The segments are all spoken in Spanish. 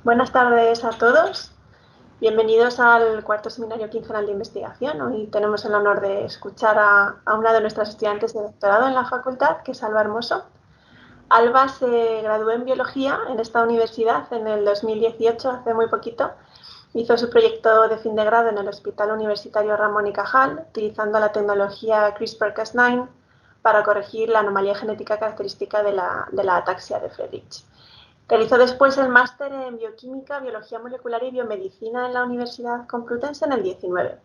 Buenas tardes a todos. Bienvenidos al cuarto seminario quincenal de investigación. Hoy tenemos el honor de escuchar a una de nuestras estudiantes de doctorado en la facultad, que es Alba Hermoso. Alba se graduó en biología en esta universidad en el 2018, hace muy poquito. Hizo su proyecto de fin de grado en el Hospital Universitario Ramón y Cajal, utilizando la tecnología CRISPR-Cas9 para corregir la anomalía genética característica de la ataxia de Friedreich. Realizó después el máster en Bioquímica, Biología Molecular y Biomedicina en la Universidad Complutense en el 19.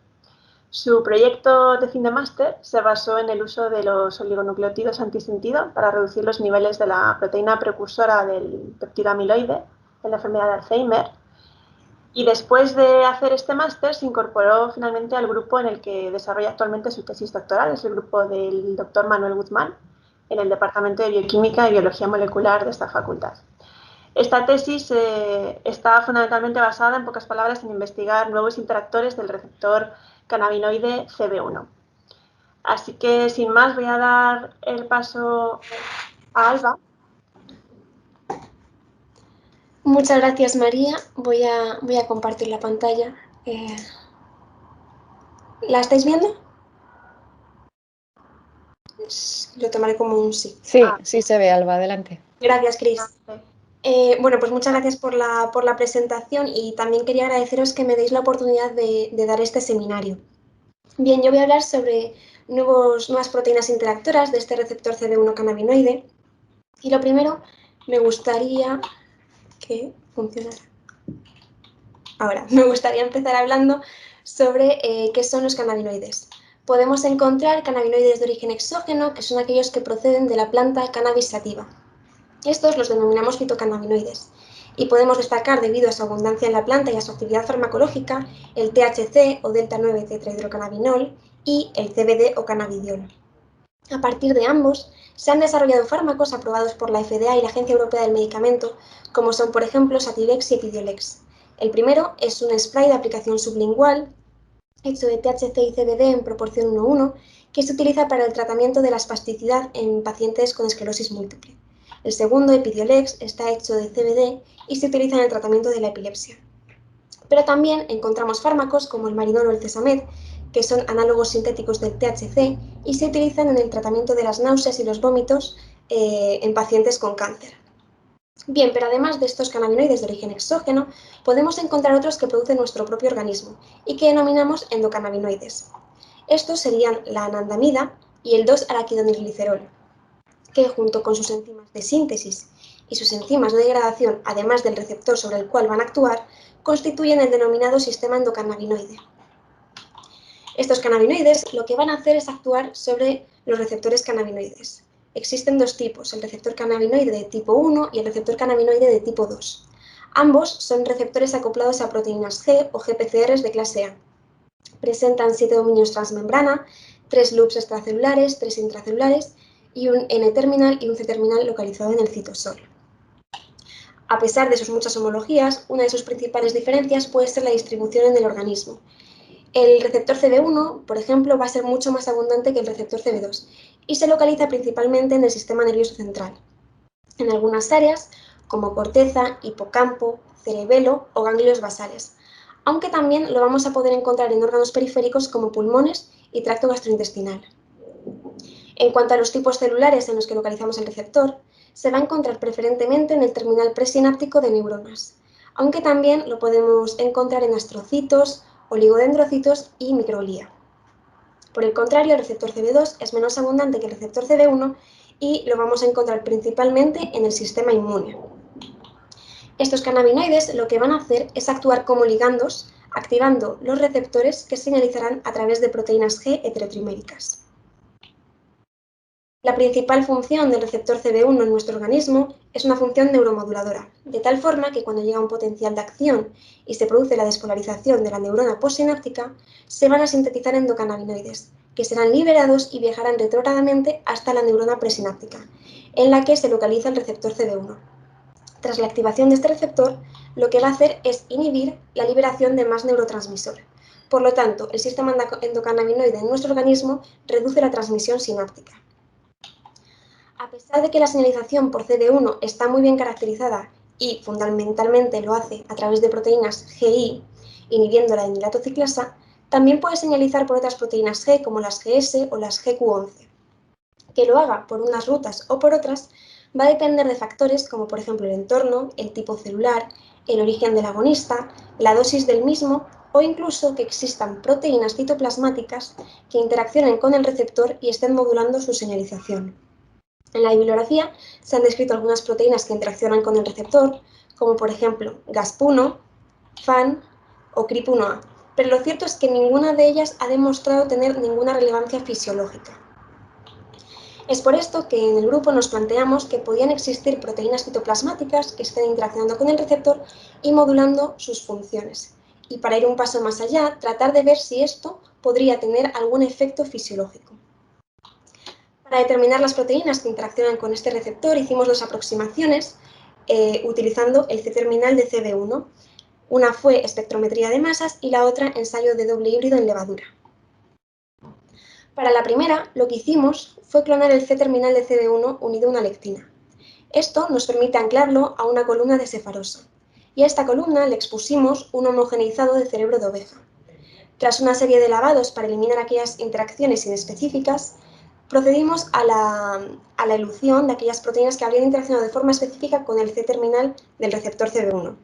Su proyecto de fin de máster se basó en el uso de los oligonucleótidos antisentido para reducir los niveles de la proteína precursora del péptido amiloide en la enfermedad de Alzheimer. Y después de hacer este máster se incorporó finalmente al grupo en el que desarrolla actualmente su tesis doctoral, es el grupo del doctor Manuel Guzmán, en el Departamento de Bioquímica y Biología Molecular de esta facultad. Esta tesis está fundamentalmente basada, en pocas palabras, en investigar nuevos interactores del receptor cannabinoide CB1. Así que, sin más, voy a dar el paso a Alba. Muchas gracias, María. Voy a compartir la pantalla. ¿La estáis viendo? Lo tomaré como un sí. Sí se ve, Alba, adelante. Gracias, Cris. Bueno, pues muchas gracias por la presentación y también quería agradeceros que me deis la oportunidad de dar este seminario. Bien, yo voy a hablar sobre nuevas proteínas interactoras de este receptor CB1 cannabinoide y lo primero me gustaría que funcionara. Ahora, me gustaría empezar hablando sobre qué son los cannabinoides. Podemos encontrar cannabinoides de origen exógeno, que son aquellos que proceden de la planta Cannabis sativa. Estos los denominamos fitocannabinoides y podemos destacar, debido a su abundancia en la planta y a su actividad farmacológica, el THC o delta-9-tetrahidrocannabinol y el CBD o cannabidiol. A partir de ambos, se han desarrollado fármacos aprobados por la FDA y la Agencia Europea del Medicamento, como son, por ejemplo, Sativex y Epidiolex. El primero es un spray de aplicación sublingual hecho de THC y CBD en proporción 1:1, que se utiliza para el tratamiento de la espasticidad en pacientes con esclerosis múltiple. El segundo, Epidiolex, está hecho de CBD y se utiliza en el tratamiento de la epilepsia. Pero también encontramos fármacos como el Marinol o el Tesamed, que son análogos sintéticos del THC y se utilizan en el tratamiento de las náuseas y los vómitos en pacientes con cáncer. Bien, pero además de estos cannabinoides de origen exógeno, podemos encontrar otros que produce nuestro propio organismo y que denominamos endocannabinoides. Estos serían la anandamida y el 2-araquidonilglicerol, que junto con sus enzimas de síntesis y sus enzimas de degradación, además del receptor sobre el cual van a actuar, constituyen el denominado sistema endocannabinoide. Estos cannabinoides lo que van a hacer es actuar sobre los receptores cannabinoides. Existen dos tipos, el receptor cannabinoide de tipo 1 y el receptor cannabinoide de tipo 2. Ambos son receptores acoplados a proteínas G o GPCRs de clase A. Presentan 7 dominios transmembrana, 3 loops extracelulares, 3 intracelulares y un N-terminal y un C-terminal localizado en el citosol. A pesar de sus muchas homologías, una de sus principales diferencias puede ser la distribución en el organismo. El receptor CB1, por ejemplo, va a ser mucho más abundante que el receptor CB2 y se localiza principalmente en el sistema nervioso central, en algunas áreas como corteza, hipocampo, cerebelo o ganglios basales, aunque también lo vamos a poder encontrar en órganos periféricos como pulmones y tracto gastrointestinal. En cuanto a los tipos celulares en los que localizamos el receptor, se va a encontrar preferentemente en el terminal presináptico de neuronas, aunque también lo podemos encontrar en astrocitos, oligodendrocitos y microglía. Por el contrario, el receptor CB2 es menos abundante que el receptor CB1 y lo vamos a encontrar principalmente en el sistema inmune. Estos cannabinoides lo que van a hacer es actuar como ligandos, activando los receptores que señalizarán a través de proteínas G heterotriméricas. La principal función del receptor CB1 en nuestro organismo es una función neuromoduladora, de tal forma que cuando llega un potencial de acción y se produce la despolarización de la neurona postsináptica, se van a sintetizar endocannabinoides, que serán liberados y viajarán retrógradamente hasta la neurona presináptica, en la que se localiza el receptor CB1. Tras la activación de este receptor, lo que va a hacer es inhibir la liberación de más neurotransmisor. Por lo tanto, el sistema endocannabinoide en nuestro organismo reduce la transmisión sináptica. A pesar de que la señalización por CD1 está muy bien caracterizada y fundamentalmente lo hace a través de proteínas GI, inhibiendo la enilato ciclasa, también puede señalizar por otras proteínas G como las GS o las GQ11. Que lo haga por unas rutas o por otras va a depender de factores como por ejemplo el entorno, el tipo celular, el origen del agonista, la dosis del mismo o incluso que existan proteínas citoplasmáticas que interaccionen con el receptor y estén modulando su señalización. En la bibliografía se han descrito algunas proteínas que interaccionan con el receptor, como por ejemplo GASP1, FAN o CRIP1A, pero lo cierto es que ninguna de ellas ha demostrado tener ninguna relevancia fisiológica. Es por esto que en el grupo nos planteamos que podían existir proteínas citoplasmáticas que estén interaccionando con el receptor y modulando sus funciones. Y para ir un paso más allá, tratar de ver si esto podría tener algún efecto fisiológico. Para determinar las proteínas que interaccionan con este receptor hicimos dos aproximaciones utilizando el C-terminal de CB1. Una fue espectrometría de masas y la otra ensayo de doble híbrido en levadura. Para la primera, lo que hicimos fue clonar el C-terminal de CB1 unido a una lectina. Esto nos permite anclarlo a una columna de sefarosa, y a esta columna le expusimos un homogeneizado de cerebro de oveja. Tras una serie de lavados para eliminar aquellas interacciones inespecíficas, procedimos a la elución de aquellas proteínas que habrían interaccionado de forma específica con el C-terminal del receptor CB1.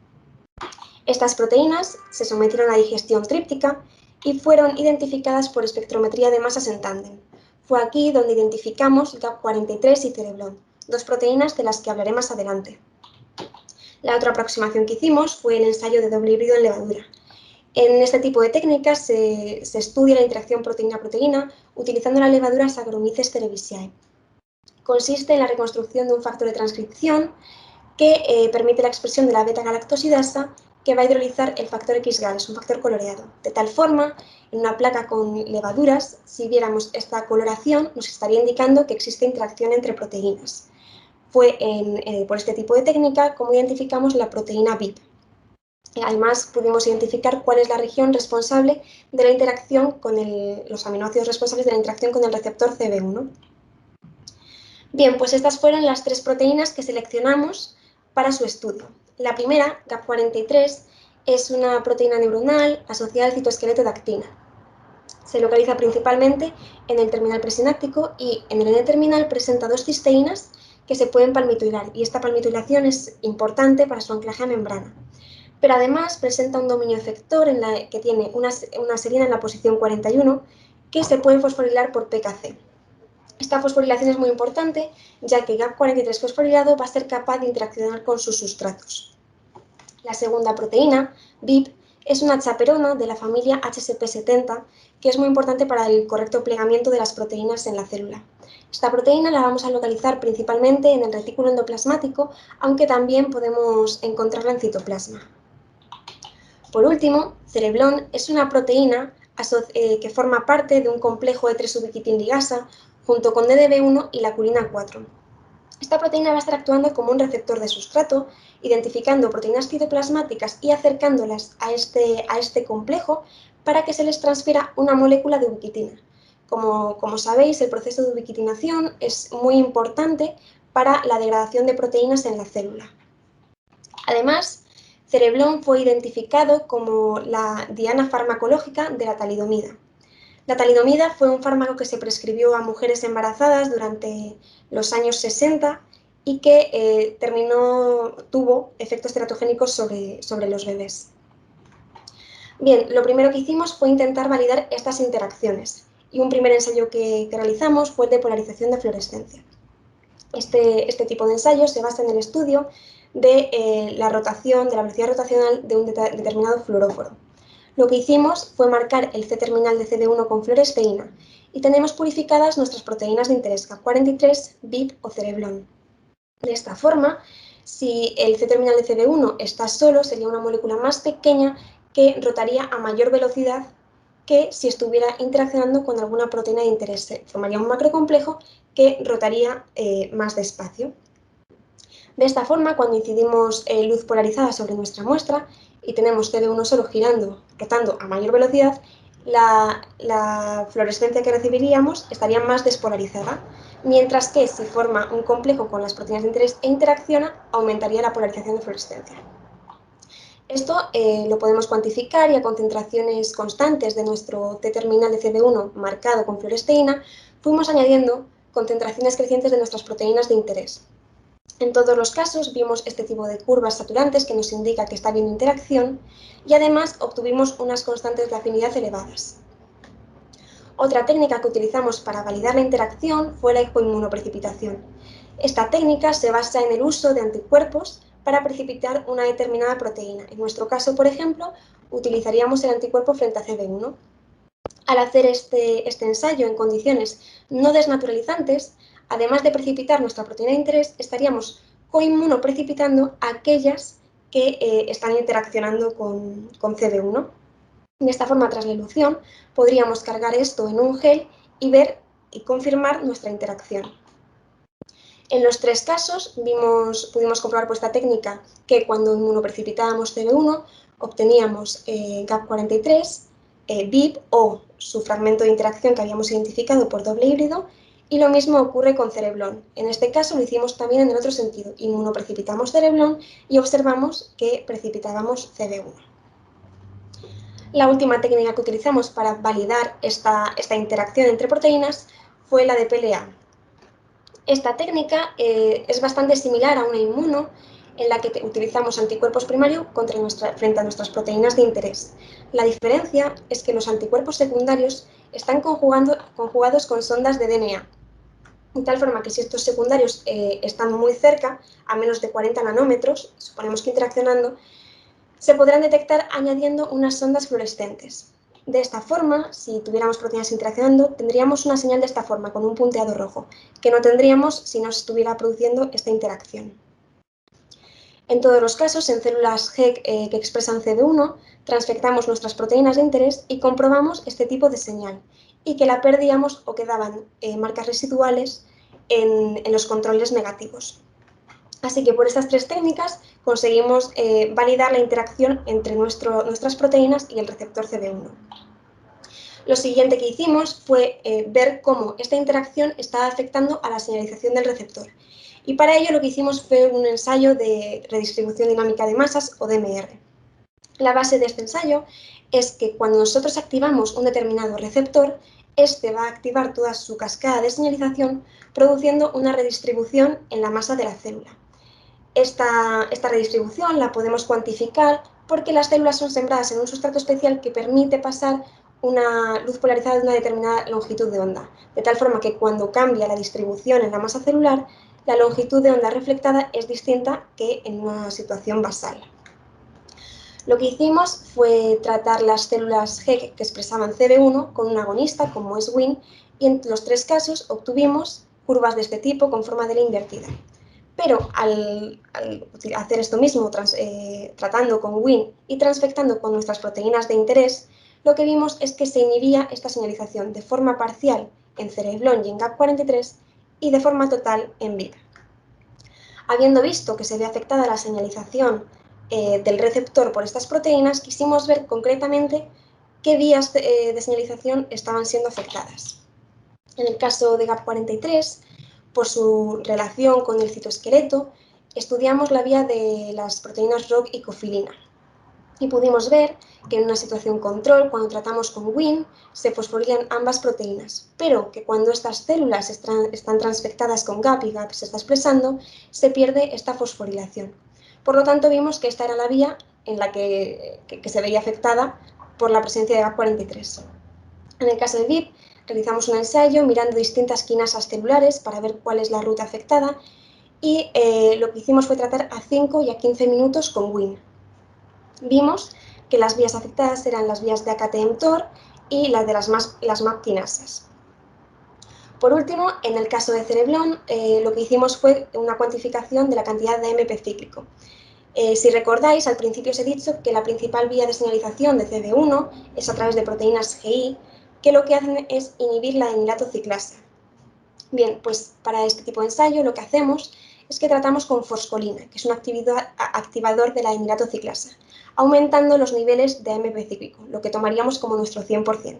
Estas proteínas se sometieron a digestión tríptica y fueron identificadas por espectrometría de masas en tándem. Fue aquí donde identificamos GAP43 y cereblón, dos proteínas de las que hablaré más adelante. La otra aproximación que hicimos fue el ensayo de doble híbrido en levadura. En este tipo de técnicas se estudia la interacción proteína-proteína utilizando la levadura Saccharomyces cerevisiae. Consiste en la reconstrucción de un factor de transcripción que permite la expresión de la beta-galactosidasa que va a hidrolizar el factor XGAL, es un factor coloreado. De tal forma, en una placa con levaduras, si viéramos esta coloración, nos estaría indicando que existe interacción entre proteínas. Fue por este tipo de técnica como identificamos la proteína BIP. Además, pudimos identificar cuál es la región responsable de la interacción con los aminoácidos responsables de la interacción con el receptor CB1. Bien, pues estas fueron las tres proteínas que seleccionamos para su estudio. La primera, GAP43, es una proteína neuronal asociada al citoesqueleto de actina. Se localiza principalmente en el terminal presináptico y en el N-terminal presenta dos cisteínas que se pueden palmitoilar y esta palmitoilación es importante para su anclaje a membrana. Pero además presenta un dominio efector que tiene una serina en la posición 41 que se puede fosforilar por PKC. Esta fosforilación es muy importante, ya que GAP43 fosforilado va a ser capaz de interaccionar con sus sustratos. La segunda proteína, BIP, es una chaperona de la familia HSP70, que es muy importante para el correcto plegamiento de las proteínas en la célula. Esta proteína la vamos a localizar principalmente en el retículo endoplasmático, aunque también podemos encontrarla en citoplasma. Por último, cereblón es una proteína que forma parte de un complejo de 3-ubiquitin ligasa junto con DDB1 y la curina 4. Esta proteína va a estar actuando como un receptor de sustrato, identificando proteínas citoplasmáticas y acercándolas a este complejo para que se les transfiera una molécula de ubiquitina. Como sabéis, el proceso de ubiquitinación es muy importante para la degradación de proteínas en la célula. Además, cereblón fue identificado como la diana farmacológica de la talidomida. La talidomida fue un fármaco que se prescribió a mujeres embarazadas durante los años 60 y que tuvo efectos teratogénicos sobre los bebés. Bien, lo primero que hicimos fue intentar validar estas interacciones y un primer ensayo que realizamos fue el de polarización de fluorescencia. Este tipo de ensayo se basa en el estudio de la velocidad rotacional de un determinado fluoróforo. Lo que hicimos fue marcar el C-terminal de CD1 con fluoresceína y tenemos purificadas nuestras proteínas de interés GAP43, BIP o cereblón. De esta forma, si el C-terminal de CD1 está solo, sería una molécula más pequeña que rotaría a mayor velocidad que si estuviera interaccionando con alguna proteína de interés. Formaría un macrocomplejo que rotaría más despacio. De esta forma, cuando incidimos luz polarizada sobre nuestra muestra y tenemos CD1 solo rotando a mayor velocidad, la fluorescencia que recibiríamos estaría más despolarizada. mientras que si forma un complejo con las proteínas de interés e interacciona, aumentaría la polarización de fluorescencia. Esto lo podemos cuantificar y a concentraciones constantes de nuestro T-terminal de CB1 marcado con fluoresteína, fuimos añadiendo concentraciones crecientes de nuestras proteínas de interés. En todos los casos vimos este tipo de curvas saturantes que nos indica que está habiendo interacción y además obtuvimos unas constantes de afinidad elevadas. Otra técnica que utilizamos para validar la interacción fue la ecoinmunoprecipitación. Esta técnica se basa en el uso de anticuerpos para precipitar una determinada proteína. En nuestro caso, por ejemplo, utilizaríamos el anticuerpo frente a CB1. Al hacer este ensayo en condiciones no desnaturalizantes, además de precipitar nuestra proteína de interés, estaríamos coinmunoprecipitando aquellas que están interaccionando con CB1. De esta forma, tras la elución, podríamos cargar esto en un gel y ver y confirmar nuestra interacción. En los tres casos pudimos comprobar por esta técnica que cuando inmunoprecipitábamos CB1 obteníamos GAP43, VIP o su fragmento de interacción que habíamos identificado por doble híbrido, y lo mismo ocurre con cereblón. En este caso lo hicimos también en el otro sentido, inmunoprecipitamos cereblón y observamos que precipitábamos CB1. La última técnica que utilizamos para validar esta interacción entre proteínas fue la de PLA. Esta técnica es bastante similar a una inmuno en la que utilizamos anticuerpos primarios frente a nuestras proteínas de interés. La diferencia es que los anticuerpos secundarios están conjugados con sondas de DNA, de tal forma que si estos secundarios están muy cerca, a menos de 40 nanómetros, suponemos que interaccionando, se podrán detectar añadiendo unas sondas fluorescentes. De esta forma, si tuviéramos proteínas interaccionando, tendríamos una señal de esta forma, con un punteado rojo, que no tendríamos si no se estuviera produciendo esta interacción. En todos los casos, en células HEC que expresan CB1, transfectamos nuestras proteínas de interés y comprobamos este tipo de señal, y que la perdíamos o quedaban marcas residuales en los controles negativos. Así que por estas tres técnicas conseguimos validar la interacción entre nuestras proteínas y el receptor CB1. Lo siguiente que hicimos fue ver cómo esta interacción está afectando a la señalización del receptor. Y para ello lo que hicimos fue un ensayo de redistribución dinámica de masas o DMR. La base de este ensayo es que cuando nosotros activamos un determinado receptor, este va a activar toda su cascada de señalización produciendo una redistribución en la masa de la célula. Esta redistribución la podemos cuantificar porque las células son sembradas en un sustrato especial que permite pasar una luz polarizada de una determinada longitud de onda, de tal forma que cuando cambia la distribución en la masa celular, la longitud de onda reflectada es distinta que en una situación basal. Lo que hicimos fue tratar las células HEC que expresaban CB1 con un agonista como es Win, y en los tres casos obtuvimos curvas de este tipo con forma de L invertida. Pero al hacer esto mismo, tratando con Win y transfectando con nuestras proteínas de interés, lo que vimos es que se inhibía esta señalización de forma parcial en cereblón y en GAP43 y de forma total en VIP. Habiendo visto que se ve afectada la señalización del receptor por estas proteínas, quisimos ver concretamente qué vías de señalización estaban siendo afectadas. En el caso de GAP43, por su relación con el citoesqueleto, estudiamos la vía de las proteínas ROG y cofilina. Y pudimos ver que en una situación control, cuando tratamos con Win, se fosforilan ambas proteínas, pero que cuando estas células están transfectadas con GAP y GAP se está expresando, se pierde esta fosforilación. Por lo tanto, vimos que esta era la vía en la que se veía afectada por la presencia de GAP43. En el caso de VIP, realizamos un ensayo mirando distintas quinasas celulares para ver cuál es la ruta afectada y lo que hicimos fue tratar a 5 y a 15 minutos con Win. Vimos que las vías afectadas eran las vías de AKT-mTOR y las de las MAP quinasas. Por último, en el caso de cereblón, lo que hicimos fue una cuantificación de la cantidad de AMP cíclico. Si recordáis, al principio os he dicho que la principal vía de señalización de CB1 es a través de proteínas GI, que lo que hacen es inhibir la emilato ciclasa. Bien, pues para este tipo de ensayo lo que hacemos es que tratamos con foscolina, que es un activador de la emilato ciclasa, aumentando los niveles de AMP cíclico, lo que tomaríamos como nuestro 100%.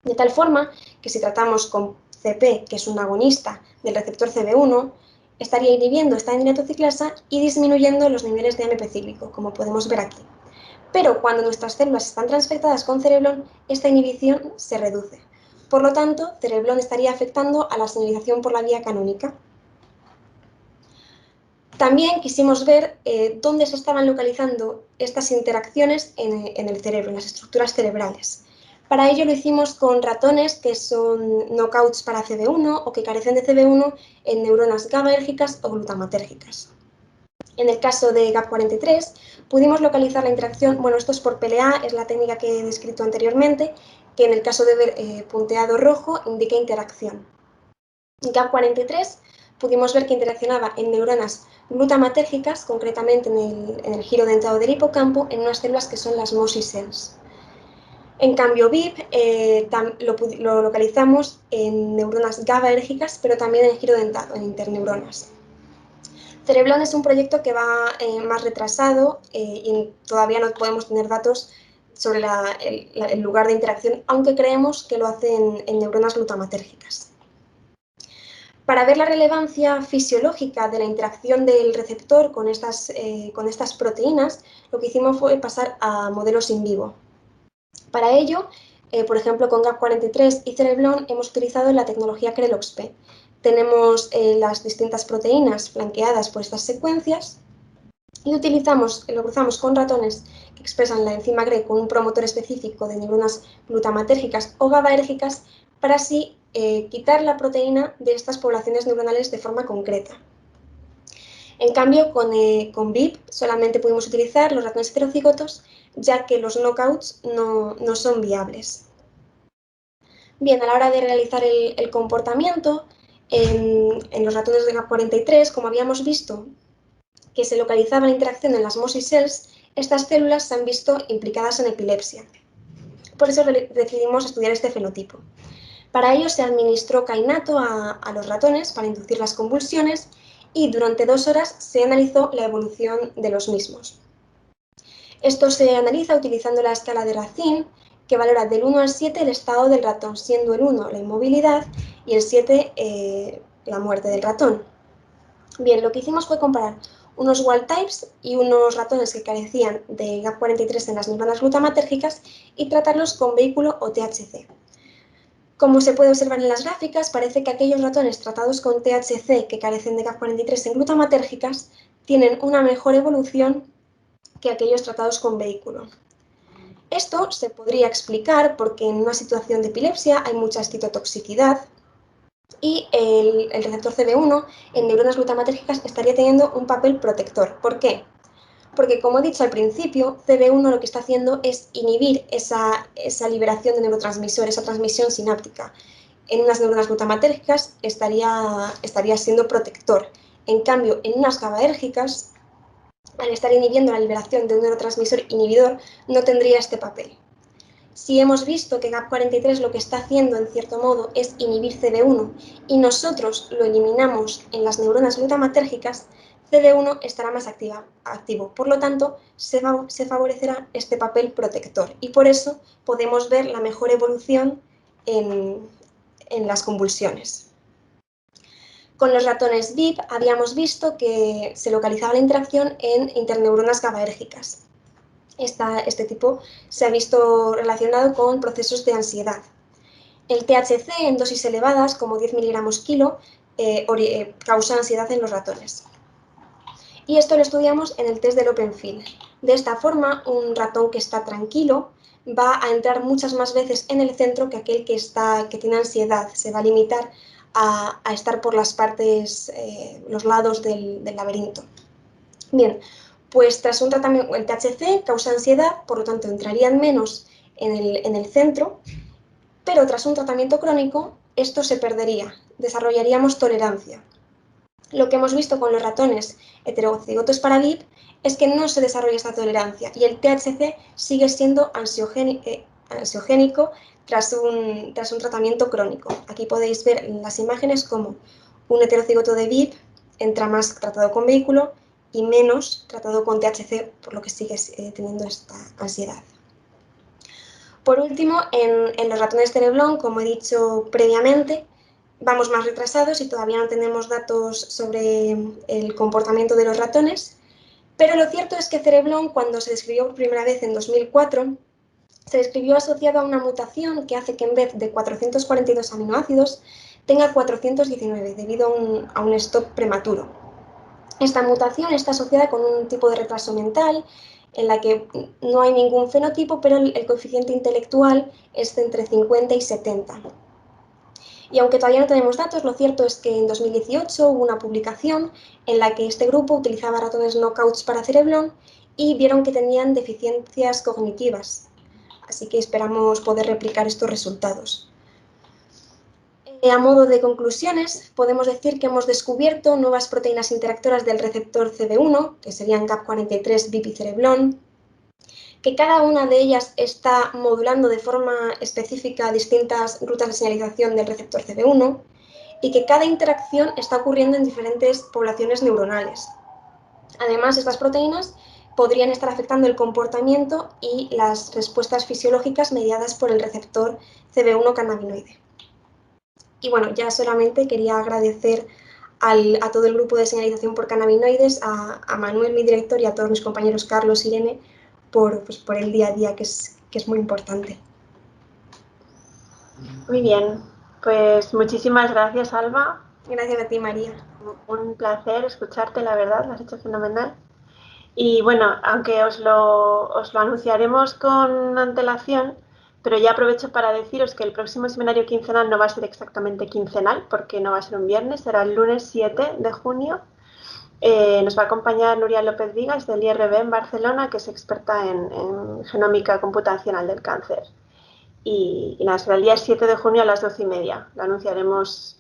De tal forma que si tratamos con CP, que es un agonista del receptor CB1, estaría inhibiendo esta endinatociclasa y disminuyendo los niveles de AMP cíclico, como podemos ver aquí. Pero cuando nuestras células están transfectadas con cereblón, esta inhibición se reduce. Por lo tanto, cereblón estaría afectando a la señalización por la vía canónica. También quisimos ver dónde se estaban localizando estas interacciones en el cerebro, en las estructuras cerebrales. Para ello lo hicimos con ratones que son knockouts para CB1 o que carecen de CB1 en neuronas GABAérgicas o glutamatérgicas. En el caso de GAP43 pudimos localizar la interacción, bueno, esto es por PLA, es la técnica que he descrito anteriormente, que en el caso de ver punteado rojo indica interacción. En GAP43 pudimos ver que interaccionaba en neuronas glutamatérgicas, concretamente en el giro dentado del hipocampo, en unas células que son las Mossy cells. En cambio, VIP lo localizamos en neuronas GABAérgicas, pero también en giro dentado, en interneuronas. Cereblón es un proyecto que va más retrasado y todavía no podemos tener datos sobre el lugar de interacción, aunque creemos que lo hace en neuronas glutamatérgicas. Para ver la relevancia fisiológica de la interacción del receptor con estas proteínas, lo que hicimos fue pasar a modelos in vivo. Para ello, por ejemplo, con GAP43 y Cereblón hemos utilizado la tecnología CRELOX-P. Tenemos las distintas proteínas flanqueadas por estas secuencias y lo cruzamos con ratones que expresan la enzima GRE con un promotor específico de neuronas glutamatérgicas o GABAérgicas para así quitar la proteína de estas poblaciones neuronales de forma concreta. En cambio, con VIP solamente pudimos utilizar los ratones heterocigotos, ya que los knockouts no son viables. Bien, a la hora de realizar el comportamiento, en los ratones de GAP43, como habíamos visto que se localizaba la interacción en las Mossy cells, estas células se han visto implicadas en epilepsia. Por eso decidimos estudiar este fenotipo. Para ello se administró kainato a los ratones para inducir las convulsiones y durante 2 horas se analizó la evolución de los mismos. Esto se analiza utilizando la escala de Racine, que valora del 1 al 7 el estado del ratón, siendo el 1 la inmovilidad y el 7 la muerte del ratón. Bien, lo que hicimos fue comparar unos wild types y unos ratones que carecían de GAP43 en las neuronas glutamatérgicas y tratarlos con vehículo o THC. Como se puede observar en las gráficas, parece que aquellos ratones tratados con THC que carecen de GAP43 en glutamatérgicas tienen una mejor evolución que aquellos tratados con vehículo. Esto se podría explicar porque en una situación de epilepsia hay mucha citotoxicidad y el receptor CB1 en neuronas glutamatérgicas estaría teniendo un papel protector. ¿Por qué? Porque, como he dicho al principio, CB1 lo que está haciendo es inhibir esa liberación de neurotransmisor, esa transmisión sináptica. En unas neuronas glutamatérgicas estaría siendo protector. En cambio, en unas GABAérgicas, al estar inhibiendo la liberación de un neurotransmisor inhibidor, no tendría este papel. Si hemos visto que GAP43 lo que está haciendo, en cierto modo, es inhibir CB1 y nosotros lo eliminamos en las neuronas glutamatérgicas, CB1 estará más activo. Por lo tanto, se favorecerá este papel protector y por eso podemos ver la mejor evolución en las convulsiones. Con los ratones VIP habíamos visto que se localizaba la interacción en interneuronas GABAérgicas. Este tipo se ha visto relacionado con procesos de ansiedad. El THC en dosis elevadas, como 10 miligramos kilo, causa ansiedad en los ratones. Y esto lo estudiamos en el test del Open Field. De esta forma, un ratón que está tranquilo va a entrar muchas más veces en el centro que aquel que tiene ansiedad. Se va a limitar a estar por las partes, los lados del laberinto. Bien, pues tras un tratamiento, el THC causa ansiedad, por lo tanto entrarían menos en el centro, pero tras un tratamiento crónico esto se perdería, desarrollaríamos tolerancia. Lo que hemos visto con los ratones heterocigotos para VIP es que no se desarrolla esta tolerancia y el THC sigue siendo ansiogénico tras un tratamiento crónico. Aquí podéis ver en las imágenes cómo un heterocigoto de VIP entra más tratado con vehículo y menos tratado con THC, por lo que sigue teniendo esta ansiedad. Por último, en los ratones Cereblón, como he dicho previamente, vamos más retrasados y todavía no tenemos datos sobre el comportamiento de los ratones, pero lo cierto es que Cereblon, cuando se describió por primera vez en 2004, se describió asociado a una mutación que hace que en vez de 442 aminoácidos tenga 419 debido a un stop prematuro. Esta mutación está asociada con un tipo de retraso mental en la que no hay ningún fenotipo, pero el coeficiente intelectual es de entre 50 y 70. Y aunque todavía no tenemos datos, lo cierto es que en 2018 hubo una publicación en la que este grupo utilizaba ratones knockouts para Cereblon y vieron que tenían deficiencias cognitivas. Así que esperamos poder replicar estos resultados. A modo de conclusiones, podemos decir que hemos descubierto nuevas proteínas interactoras del receptor CB1, que serían CAP43, VIP y Cereblon, que cada una de ellas está modulando de forma específica distintas rutas de señalización del receptor CB1 y que cada interacción está ocurriendo en diferentes poblaciones neuronales. Además, estas proteínas podrían estar afectando el comportamiento y las respuestas fisiológicas mediadas por el receptor CB1 cannabinoide. Y bueno, ya solamente quería agradecer a todo el grupo de señalización por cannabinoides, a Manuel, mi director, y a todos mis compañeros Carlos y Irene por el día a día, que es muy importante. Muy bien, pues muchísimas gracias, Alba. Gracias a ti, María. Un placer escucharte, la verdad, lo has hecho fenomenal. Y bueno, aunque os lo anunciaremos con antelación, pero ya aprovecho para deciros que el próximo seminario quincenal no va a ser exactamente quincenal, porque no va a ser un viernes, será el lunes 7 de junio. Nos va a acompañar Nuria López Vigas del IRB en Barcelona, que es experta en genómica computacional del cáncer. Y nada, será el día 7 de junio a las 12:30. Lo anunciaremos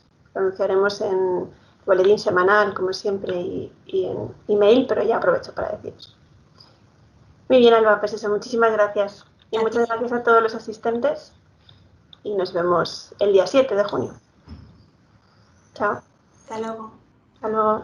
en boletín semanal, como siempre, y en email, pero ya aprovecho para deciros. Muy bien, Alba, pues eso, muchísimas gracias. Y muchas gracias a todos los asistentes. Y nos vemos el día 7 de junio. Chao. Hasta luego. Hasta luego.